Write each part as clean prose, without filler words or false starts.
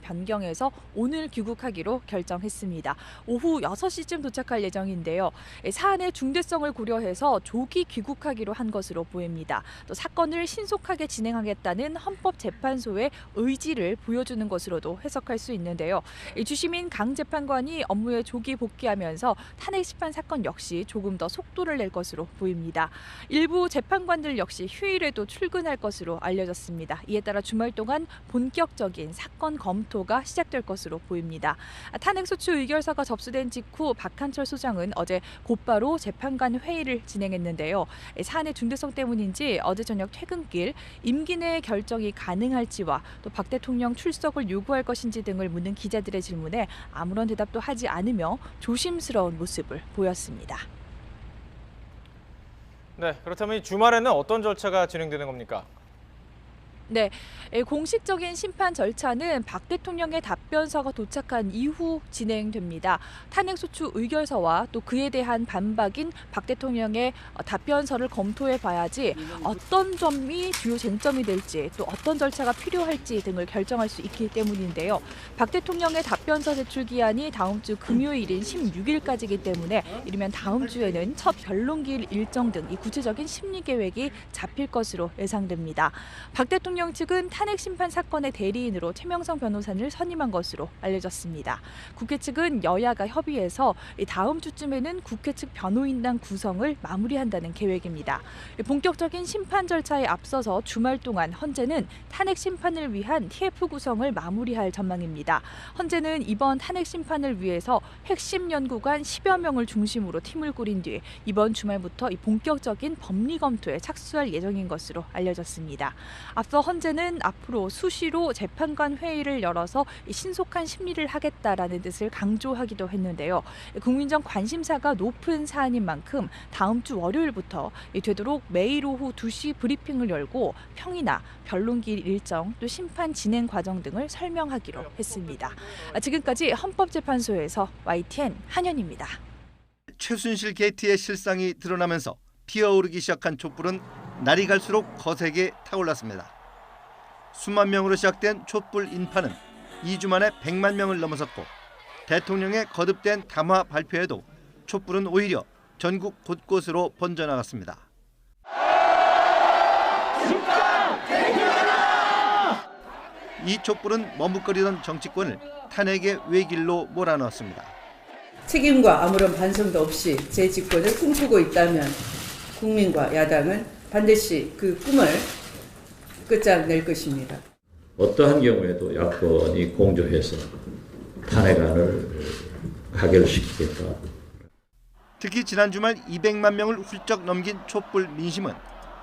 변경해서 오늘 귀국하기로 결정했습니다. 오후 6시쯤 도착할 예정인데요. 사안의 중대성을 고려해서 조기 귀국하기로 한 것으로 보입니다. 또 사건을 신속하게 진행하겠다는 헌법재판소의 의지를 보여주는 것으로도 해석할 수 있는데요. 주시민 강 재판관이 업무에 조기 복귀하면서 탄핵 심판 사건 역시 조금 더 속도를 낼 것으로 보입니다. 일부 재판관들 역시 휴일에도 출근할 것으로 알려졌습니다. 이에 따라 주말 동안 본격적인 사건 검토가 시작될 것으로 보입니다. 탄핵소추 의결서가 접수된 직후 박한철 소장은 어제 곧바로 재판관 회의를 진행했는데요. 사안의 중대성 때문인지 어제 저녁 퇴근길 임기 내 결정이 가능할지와 또 박 대통령 출석을 요구할 것인지 등을 묻는 기자들의 질문에 아무런 대답도 하지 않으며 조심스러운 모습을 보였습니다. 네, 그렇다면 이 주말에는 어떤 절차가 진행되는 겁니까? 네, 공식적인 심판 절차는 박 대통령의 답변서가 도착한 이후 진행됩니다. 탄핵소추 의결서와 또 그에 대한 반박인 박 대통령의 답변서를 검토해 봐야지 어떤 점이 주요 쟁점이 될지 또 어떤 절차가 필요할지 등을 결정할 수 있기 때문인데요. 박 대통령의 답변서 제출 기한이 다음 주 금요일인 16일까지이기 때문에 이르면 다음 주에는 첫 변론기일 일정 등 이 구체적인 심리 계획이 잡힐 것으로 예상됩니다. 박 대통령 측은 탄핵 심판 사건의 대리인으로 최명성 변호사를 선임한 것으로 알려졌습니다. 국회 측은 여야가 협의해서 다음 주쯤에는 국회 측 변호인단 구성을 마무리한다는 계획입니다. 본격적인 심판 절차에 앞서서 주말 동안 헌재는 탄핵 심판을 위한 TF 구성을 마무리할 전망입니다. 헌재는 이번 탄핵 심판을 위해서 핵심 연구관 10여 명을 중심으로 팀을 꾸린 뒤 이번 주말부터 본격적인 법리 검토에 착수할 예정인 것으로 알려졌습니다. 앞서 헌재는 앞으로 수시로 재판관 회의를 열어서 신속한 심리를 하겠다라는 뜻을 강조하기도 했는데요. 국민적 관심사가 높은 사안인 만큼 다음 주 월요일부터 되도록 매일 오후 2시 브리핑을 열고 평이나 변론기일 일정 또 심판 진행 과정 등을 설명하기로 했습니다. 지금까지 헌법재판소에서 YTN 한현입니다. 최순실 게이트의 실상이 드러나면서 피어오르기 시작한 촛불은 날이 갈수록 거세게 타올랐습니다. 수만 명으로 시작된 촛불 인파는 2주 만에 100만 명을 넘어섰고 대통령의 거듭된 담화 발표에도 촛불은 오히려 전국 곳곳으로 번져나갔습니다. 이 촛불은 머뭇거리던 정치권을 탄핵의 외길로 몰아넣었습니다. 책임과 아무런 반성도 없이 제 집권을 꿈꾸고 있다면 국민과 야당은 반드시 그 꿈을 끝장낼 것입니다. 어떠한 경우에도 야권이 공조해서 탄핵안을 가결시키겠다. 특히 지난 주말 200만 명을 훌쩍 넘긴 촛불 민심은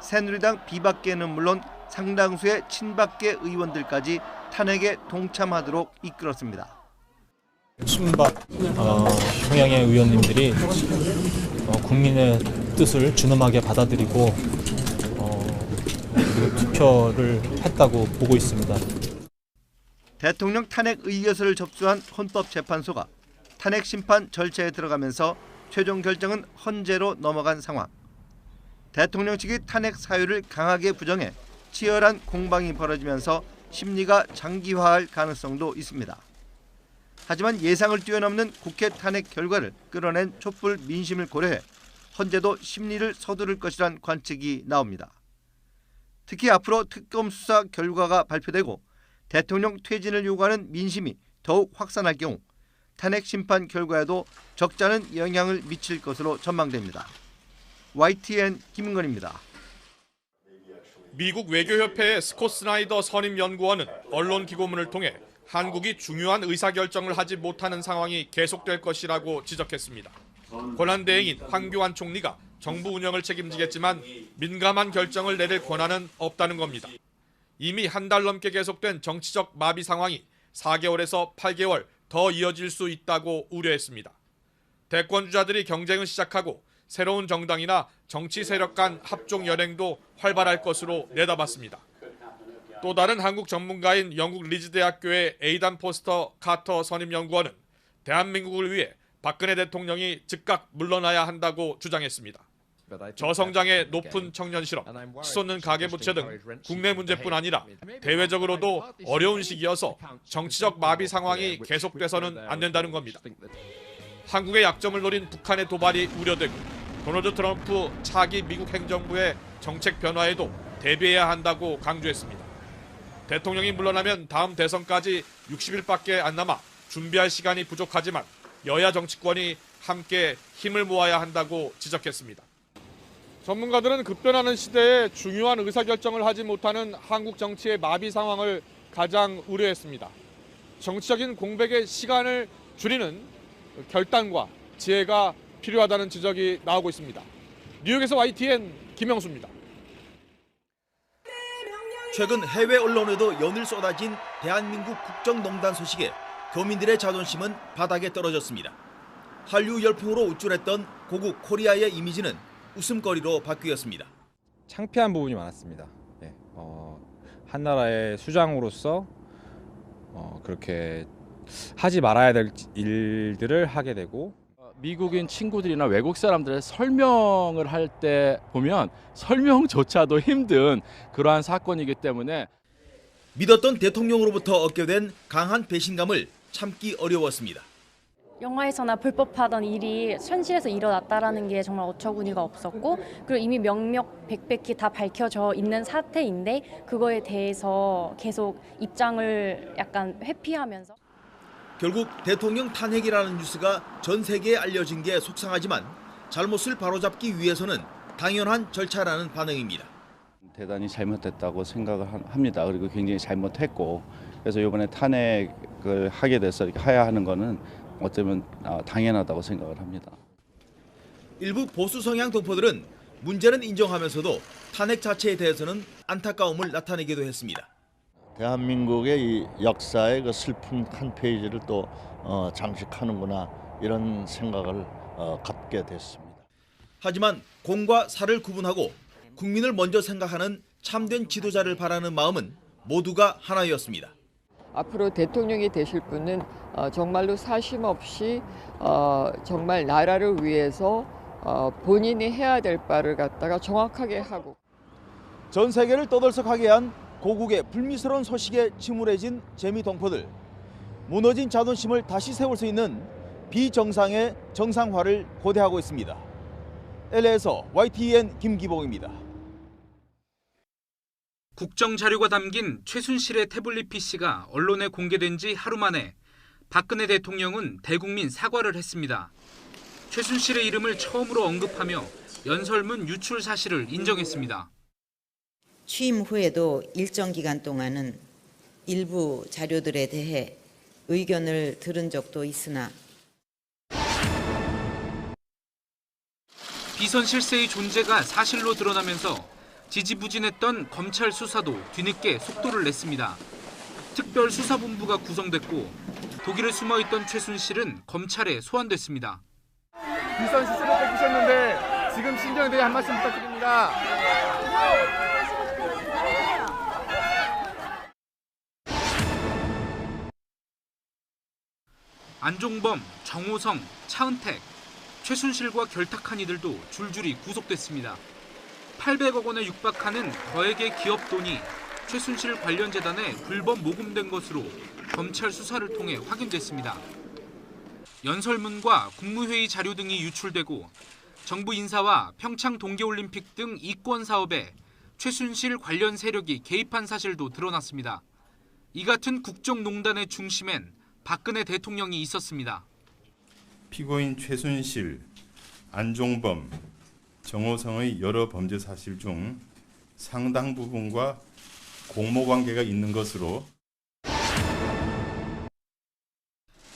새누리당 비박계는 물론 상당수의 친박계 의원들까지 탄핵에 동참하도록 이끌었습니다. 친박 성향의 의원님들이 국민의 뜻을 준엄하게 받아들이고 투표를 했다고 보고 있습니다. 대통령 탄핵 의결서를 접수한 헌법재판소가 탄핵 심판 절차에 들어가면서 최종 결정은 헌재로 넘어간 상황. 대통령 측이 탄핵 사유를 강하게 부정해 치열한 공방이 벌어지면서 심리가 장기화할 가능성도 있습니다. 하지만 예상을 뛰어넘는 국회 탄핵 결과를 끌어낸 촛불 민심을 고려해 헌재도 심리를 서두를 것이란 관측이 나옵니다. 특히 앞으로 특검 수사 결과가 발표되고 대통령 퇴진을 요구하는 민심이 더욱 확산할 경우 탄핵 심판 결과에도 적잖은 영향을 미칠 것으로 전망됩니다. YTN 김은건입니다. 미국 외교협회의 스콧 스나이더 선임연구원은 언론기고문을 통해 한국이 중요한 의사결정을 하지 못하는 상황이 계속될 것이라고 지적했습니다. 권한대행인 황교안 총리가 정부 운영을 책임지겠지만 민감한 결정을 내릴 권한은 없다는 겁니다. 이미 한 달 넘게 계속된 정치적 마비 상황이 4개월에서 8개월 더 이어질 수 있다고 우려했습니다. 대권주자들이 경쟁을 시작하고 새로운 정당이나 정치 세력 간 합종 연행도 활발할 것으로 내다봤습니다. 또 다른 한국 전문가인 영국 리즈 대학교의 에이단 포스터 카터 선임연구원은 대한민국을 위해 박근혜 대통령이 즉각 물러나야 한다고 주장했습니다. 저성장의 높은 청년 실업, 치솟는 가계부채 등 국내 문제뿐 아니라 대외적으로도 어려운 시기여서 정치적 마비 상황이 계속돼서는 안 된다는 겁니다. 한국의 약점을 노린 북한의 도발이 우려되고 도널드 트럼프 차기 미국 행정부의 정책 변화에도 대비해야 한다고 강조했습니다. 대통령이 물러나면 다음 대선까지 60일밖에 안 남아 준비할 시간이 부족하지만 여야 정치권이 함께 힘을 모아야 한다고 지적했습니다. 전문가들은 급변하는 시대에 중요한 의사결정을 하지 못하는 한국 정치의 마비 상황을 가장 우려했습니다. 정치적인 공백의 시간을 줄이는 결단과 지혜가 필요하다는 지적이 나오고 있습니다. 뉴욕에서 YTN 김영수입니다. 최근 해외 언론에도 연일 쏟아진 대한민국 국정농단 소식에 교민들의 자존심은 바닥에 떨어졌습니다. 한류 열풍으로 우쭐했던 고국 코리아의 이미지는 웃음거리로 바뀌었습니다. 창피한 부분이 많았습니다. 예, 한 나라의 수장으로서 그렇게 하지 말아야 될 일들을 하게 되고 미국인 친구들이나 외국 사람들의 설명을 할 때 보면 설명조차도 힘든 그러한 사건이기 때문에 믿었던 대통령으로부터 얻게 된 강한 배신감을 참기 어려웠습니다. 영화에서나 불법하던 일이 현실에서 일어났다라는 게 정말 어처구니가 없었고 그리고 이미 명명백백히 다 밝혀져 있는 사태인데 그거에 대해서 계속 입장을 약간 회피하면서 결국 대통령 탄핵이라는 뉴스가 전 세계에 알려진 게 속상하지만 잘못을 바로잡기 위해서는 당연한 절차라는 반응입니다. 대단히 잘못됐다고 생각을 합니다. 그리고 굉장히 잘못했고 그래서 이번에 탄핵을 하게 돼서 이렇게 해야 하는 거는 어쩌면 당연하다고 생각을 합니다. 일부 보수 성향 동포들은 문제는 인정하면서도 탄핵 자체에 대해서는 안타까움을 나타내기도 했습니다. 대한민국의 이 역사의 그 슬픈 한 페이지를 또 장식하는구나 이런 생각을 갖게 됐습니다. 하지만 공과 사를 구분하고 국민을 먼저 생각하는 참된 지도자를 바라는 마음은 모두가 하나였습니다. 앞으로 대통령이 되실 분은 정말로 사심 없이 정말 나라를 위해서 본인이 해야 될 바를 갖다가 정확하게 하고 전 세계를 떠들썩하게 한 고국의 불미스러운 소식에 침울해진 재미 동포들. 무너진 자존심을 다시 세울 수 있는 비정상의 정상화를 고대하고 있습니다. LA에서 YTN 김기봉입니다. 국정 자료가 담긴 최순실의 태블릿 PC가 언론에 공개된 지 하루 만에 박근혜 대통령은 대국민 사과를 했습니다. 최순실의 이름을 처음으로 언급하며 연설문 유출 사실을 인정했습니다. 취임 후에도 일정 기간 동안은 일부 자료들에 대해 의견을 들은 적도 있으나 비선 실세의 존재가 사실로 드러나면서 지지부진했던 검찰 수사도 뒤늦게 속도를 냈습니다. 특별수사본부가 구성됐고 독일에 숨어있던 최순실은 검찰에 소환됐습니다. 비선 실세로 뽑히셨는데 지금 심정에 대해 한 말씀 부탁드립니다. 안종범, 정호성, 차은택, 최순실과 결탁한 이들도 줄줄이 구속됐습니다. 800억 원에 육박하는 거액의 기업 돈이 최순실 관련 재단에 불법 모금된 것으로 검찰 수사를 통해 확인됐습니다. 연설문과 국무회의 자료 등이 유출되고 정부 인사와 평창 동계올림픽 등 이권 사업에 최순실 관련 세력이 개입한 사실도 드러났습니다. 이 같은 국정농단의 중심엔 박근혜 대통령이 있었습니다. 피고인 최순실, 안종범, 정호성의 여러 범죄 사실 중 상당 부분과 공모관계가 있는 것으로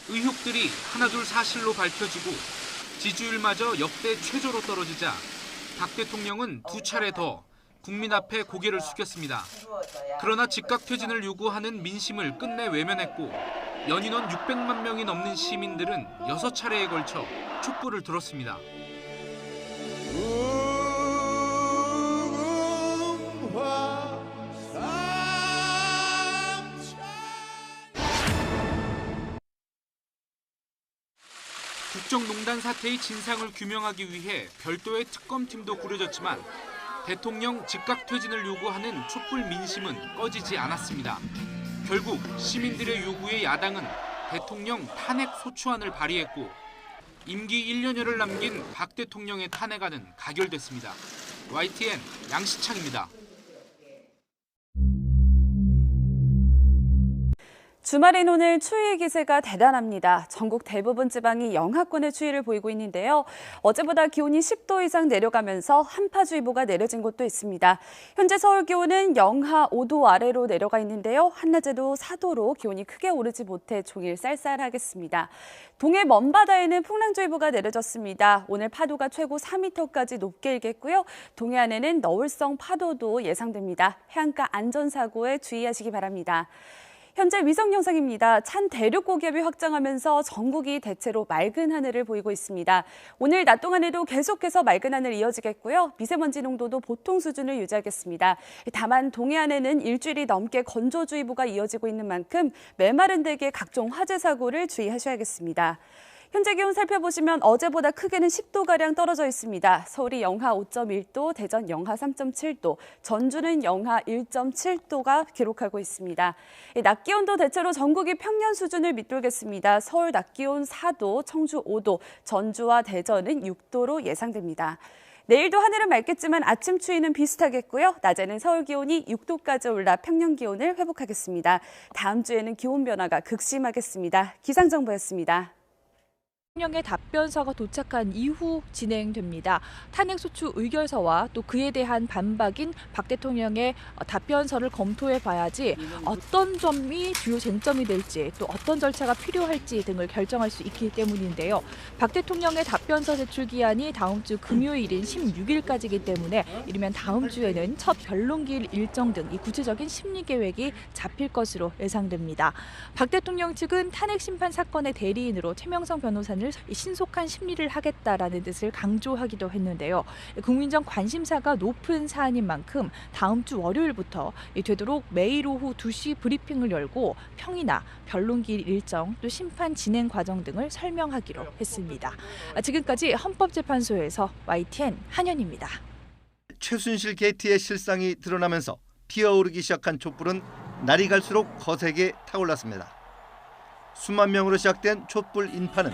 의혹들이 하나둘 사실로 밝혀지고 지지율마저 역대 최저로 떨어지자 박 대통령은 두 차례 더 국민 앞에 고개를 숙였습니다. 그러나 즉각퇴진을 요구하는 민심을 끝내 외면했고 연인원 600만 명이 넘는 시민들은 6차례에 걸쳐 촛불을 들었습니다. 국정농단 사태의 진상을 규명하기 위해 별도의 특검팀도 꾸려졌지만 대통령 즉각 퇴진을 요구하는 촛불 민심은 꺼지지 않았습니다. 결국 시민들의 요구에 야당은 대통령 탄핵 소추안을 발의했고 임기 1년여를 남긴 박 대통령의 탄핵안은 가결됐습니다. YTN 양시창입니다. 주말인 오늘 추위 기세가 대단합니다. 전국 대부분 지방이 영하권의 추위를 보이고 있는데요. 어제보다 기온이 10도 이상 내려가면서 한파주의보가 내려진 곳도 있습니다. 현재 서울 기온은 영하 5도 아래로 내려가 있는데요. 한낮에도 4도로 기온이 크게 오르지 못해 종일 쌀쌀하겠습니다. 동해 먼바다에는 풍랑주의보가 내려졌습니다. 오늘 파도가 최고 4m까지 높게 일겠고요. 동해안에는 너울성 파도도 예상됩니다. 해안가 안전사고에 주의하시기 바랍니다. 현재 위성 영상입니다. 찬 대륙 고기압이 확장하면서 전국이 대체로 맑은 하늘을 보이고 있습니다. 오늘 낮 동안에도 계속해서 맑은 하늘 이어지겠고요. 미세먼지 농도도 보통 수준을 유지하겠습니다. 다만 동해안에는 일주일이 넘게 건조주의보가 이어지고 있는 만큼 메마른 대기에 각종 화재 사고를 주의하셔야겠습니다. 현재 기온 살펴보시면 어제보다 크게는 10도가량 떨어져 있습니다. 서울이 영하 5.1도, 대전 영하 3.7도, 전주는 영하 1.7도가 기록하고 있습니다. 낮 기온도 대체로 전국이 평년 수준을 밑돌겠습니다. 서울 낮 기온 4도, 청주 5도, 전주와 대전은 6도로 예상됩니다. 내일도 하늘은 맑겠지만 아침 추위는 비슷하겠고요. 낮에는 서울 기온이 6도까지 올라 평년 기온을 회복하겠습니다. 다음 주에는 기온 변화가 극심하겠습니다. 기상정보였습니다. 대통령의 답변서가 도착한 이후 진행됩니다. 탄핵소추 의결서와 또 그에 대한 반박인 박 대통령의 답변서를 검토해 봐야지 어떤 점이 주요 쟁점이 될지 또 어떤 절차가 필요할지 등을 결정할 수 있기 때문인데요. 박 대통령의 답변서 제출 기한이 다음 주 금요일인 16일까지이기 때문에 이르면 다음 주에는 첫 변론기일 일정 등 이 구체적인 심리 계획이 잡힐 것으로 예상됩니다. 박 대통령 측은 탄핵 심판 사건의 대리인으로 최명성 변호사를 신속한 심리를 하겠다라는 뜻을 강조하기도 했는데요. 국민적 관심사가 높은 사안인 만큼 다음 주 월요일부터 되도록 매일 오후 2시 브리핑을 열고 평이나 변론기일 일정 또 심판 진행 과정 등을 설명하기로 했습니다. 지금까지 헌법재판소에서 YTN 한현입니다. 최순실 게이트의 실상이 드러나면서 피어오르기 시작한 촛불은 날이 갈수록 거세게 타올랐습니다. 수만 명으로 시작된 촛불 인파는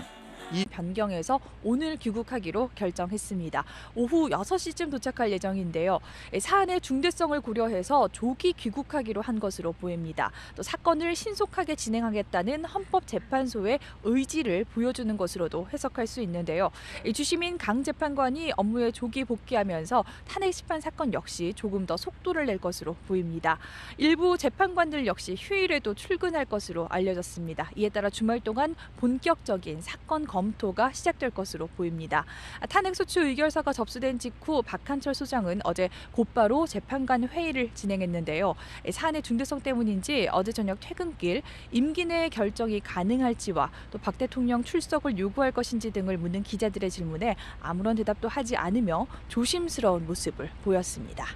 이 변경해서 오늘 귀국하기로 결정했습니다. 오후 6시쯤 도착할 예정인데요. 사안의 중대성을 고려해서 조기 귀국하기로 한 것으로 보입니다. 또 사건을 신속하게 진행하겠다는 헌법재판소의 의지를 보여주는 것으로도 해석할 수 있는데요. 주심인 강 재판관이 업무에 조기 복귀하면서 탄핵 심판 사건 역시 조금 더 속도를 낼 것으로 보입니다. 일부 재판관들 역시 휴일에도 출근할 것으로 알려졌습니다. 이에 따라 주말 동안 본격적인 사건 검토가 시작될 것으로 보입니다. 탄핵소추 의결서가 접수된 직후 박한철 소장은 어제 곧바로 재판관 회의를 진행했는데요. 사안의 중대성 때문인지 어제 저녁 퇴근길 임기 내 결정이 가능할지와 또 박 대통령 출석을 요구할 것인지 등을 묻는 기자들의 질문에 아무런 대답도 하지 않으며 조심스러운 모습을 보였습니다.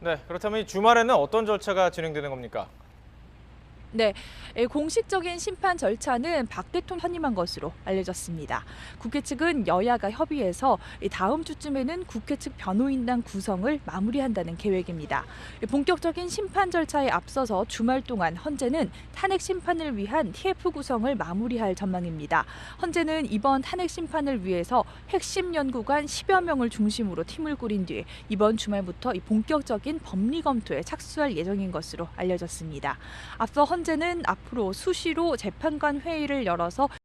네, 그렇다면 이 주말에는 어떤 절차가 진행되는 겁니까? 네, 공식적인 심판 절차는 박 대통령 선임한 것으로 알려졌습니다. 국회 측은 여야가 협의해서 다음 주쯤에는 국회 측 변호인단 구성을 마무리한다는 계획입니다. 본격적인 심판 절차에 앞서서 주말 동안 헌재는 탄핵 심판을 위한 TF 구성을 마무리할 전망입니다. 헌재는 이번 탄핵 심판을 위해서 핵심 연구관 10여 명을 중심으로 팀을 꾸린 뒤 이번 주말부터 본격적인 법리 검토에 착수할 예정인 것으로 알려졌습니다. 앞서 헌재는 앞으로 수시로 재판관 회의를 열어서